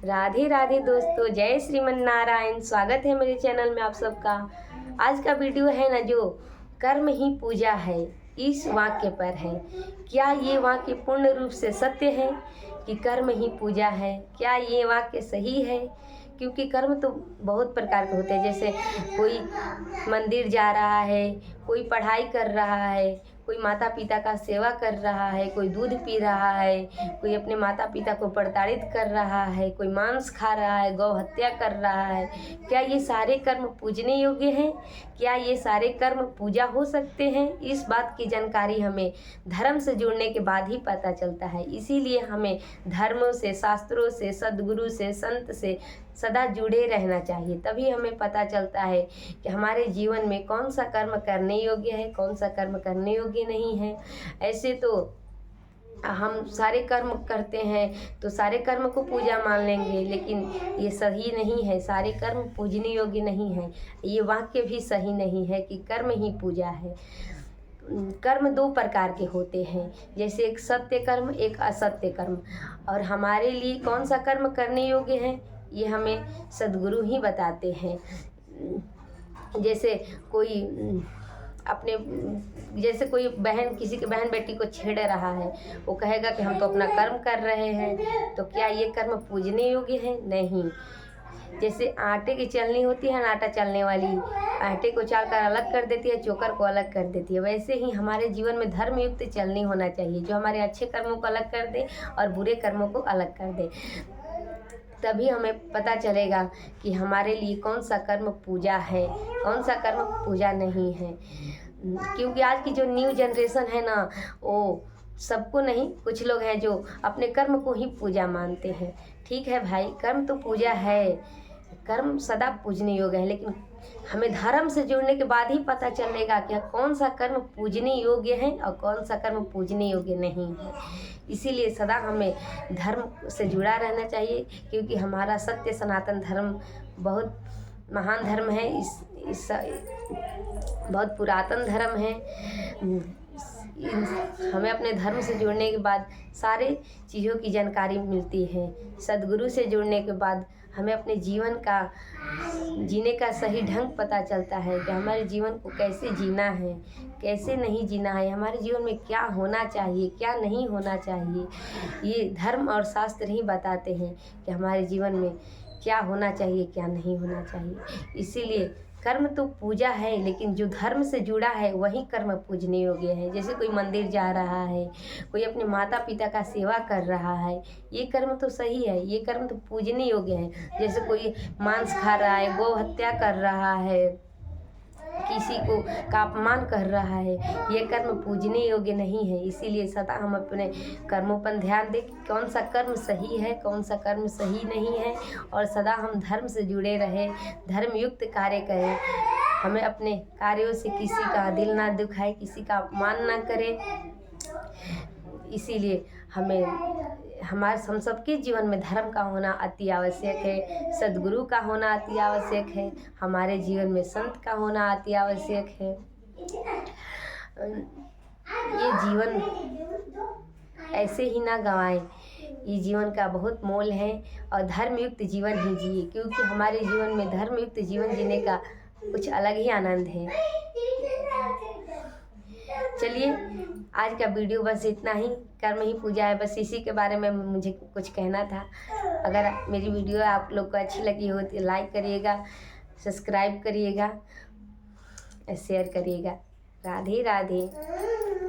राधे राधे दोस्तों, जय श्रीमन नारायण। स्वागत है मेरे चैनल में आप सबका। आज का वीडियो है ना, जो कर्म ही पूजा है, इस वाक्य पर है। क्या ये वाक्य पूर्ण रूप से सत्य है कि कर्म ही पूजा है? क्या ये वाक्य सही है? क्योंकि कर्म तो बहुत प्रकार के होते हैं। जैसे कोई मंदिर जा रहा है, कोई पढ़ाई कर रहा है, कोई माता पिता का सेवा कर रहा है, कोई दूध पी रहा है, कोई अपने माता पिता को प्रताड़ित कर रहा है, कोई मांस खा रहा है, गौ हत्या कर रहा है। क्या ये सारे कर्म पूजने योग्य हैं? क्या ये सारे कर्म पूजा हो सकते हैं? इस बात की जानकारी हमें धर्म से जुड़ने के बाद ही पता चलता है। इसीलिए हमें धर्मों से, शास्त्रों से, सद्गुरु से, संत से सदा जुड़े रहना चाहिए। तभी हमें पता चलता है कि हमारे जीवन में कौन सा कर्म करने योग्य है, कौन सा कर्म करने योग्य नहीं है। ऐसे तो हम सारे कर्म करते हैं तो सारे कर्म को पूजा मान लेंगे, लेकिन ये सही नहीं है। सारे कर्म पूजने योग्य नहीं है। ये वाक्य भी सही नहीं है कि कर्म ही पूजा है। कर्म दो प्रकार के होते हैं, जैसे एक सत्य कर्म, एक असत्य कर्म। और हमारे लिए कौन सा कर्म करने योग्य है, ये हमें सद्गुरु ही बताते हैं। जैसे कोई अपने जैसे कोई बहन किसी के बहन बेटी को छेड़ रहा है, वो कहेगा कि हम तो अपना कर्म कर रहे हैं, तो क्या ये कर्म पूजने योग्य है? नहीं। जैसे आटे की चलनी होती है ना, आटा चलने वाली, आटे को चाल कर अलग कर देती है, चोकर को अलग कर देती है। वैसे ही हमारे जीवन में धर्मयुक्त चलनी होना चाहिए, जो हमारे अच्छे कर्मों को अलग कर दे और बुरे कर्मों को अलग कर दे। तभी हमें पता चलेगा कि हमारे लिए कौन सा कर्म पूजा है, कौन सा कर्म पूजा नहीं है। क्योंकि आज की जो न्यू जनरेशन है ना, वो सबको नहीं, कुछ लोग हैं जो अपने कर्म को ही पूजा मानते हैं। ठीक है भाई, कर्म तो पूजा है, कर्म सदा पूजने योग्य है, लेकिन हमें धर्म से जुड़ने के बाद ही पता चलेगा कि कौन सा कर्म पूजने योग्य है और कौन सा कर्म पूजने योग्य नहीं है। इसीलिए सदा हमें धर्म से जुड़ा रहना चाहिए, क्योंकि हमारा सत्य सनातन धर्म बहुत महान धर्म है। इस बहुत पुरातन धर्म है। हमें अपने धर्म से जुड़ने के बाद सारे चीज़ों की जानकारी मिलती है। सद्गुरु से जुड़ने के बाद हमें अपने जीवन का जीने का सही ढंग पता चलता है कि हमारे जीवन को कैसे जीना है, कैसे नहीं जीना है, हमारे जीवन में क्या होना चाहिए, क्या नहीं होना चाहिए। ये धर्म और शास्त्र ही बताते हैं कि हमारे जीवन में क्या होना चाहिए, क्या नहीं होना चाहिए। इसीलिए कर्म तो पूजा है, लेकिन जो धर्म से जुड़ा है वही कर्म पूजने योग्य है। जैसे कोई मंदिर जा रहा है, कोई अपने माता पिता का सेवा कर रहा है, ये कर्म तो सही है, ये कर्म तो पूजने योग्य है। जैसे कोई मांस खा रहा है, गौ हत्या कर रहा है, किसी को का अपमान कर रहा है, ये कर्म पूजने योग्य नहीं है। इसीलिए सदा हम अपने कर्मों पर ध्यान दें कि कौन सा कर्म सही है, कौन सा कर्म सही नहीं है, और सदा हम धर्म से जुड़े रहें, धर्मयुक्त कार्य करें। हमें अपने कार्यों से किसी का दिल ना दुखाए, किसी का अपमान ना करें। इसीलिए हम सबके जीवन में धर्म का होना अति आवश्यक है, सद्गुरु का होना अति आवश्यक है, हमारे जीवन में संत का होना अति आवश्यक है। ये जीवन ऐसे ही ना गंवाएं, ये जीवन का बहुत मोल है, और धर्मयुक्त जीवन ही जिए, क्योंकि हमारे जीवन में धर्मयुक्त जीवन जीने का कुछ अलग ही आनंद है। चलिए, आज का वीडियो बस इतना ही। कर्म ही पूजा है, बस इसी के बारे में मुझे कुछ कहना था। अगर मेरी वीडियो आप लोग को अच्छी लगी हो तो लाइक करिएगा, सब्सक्राइब करिएगा, शेयर करिएगा। राधे राधे।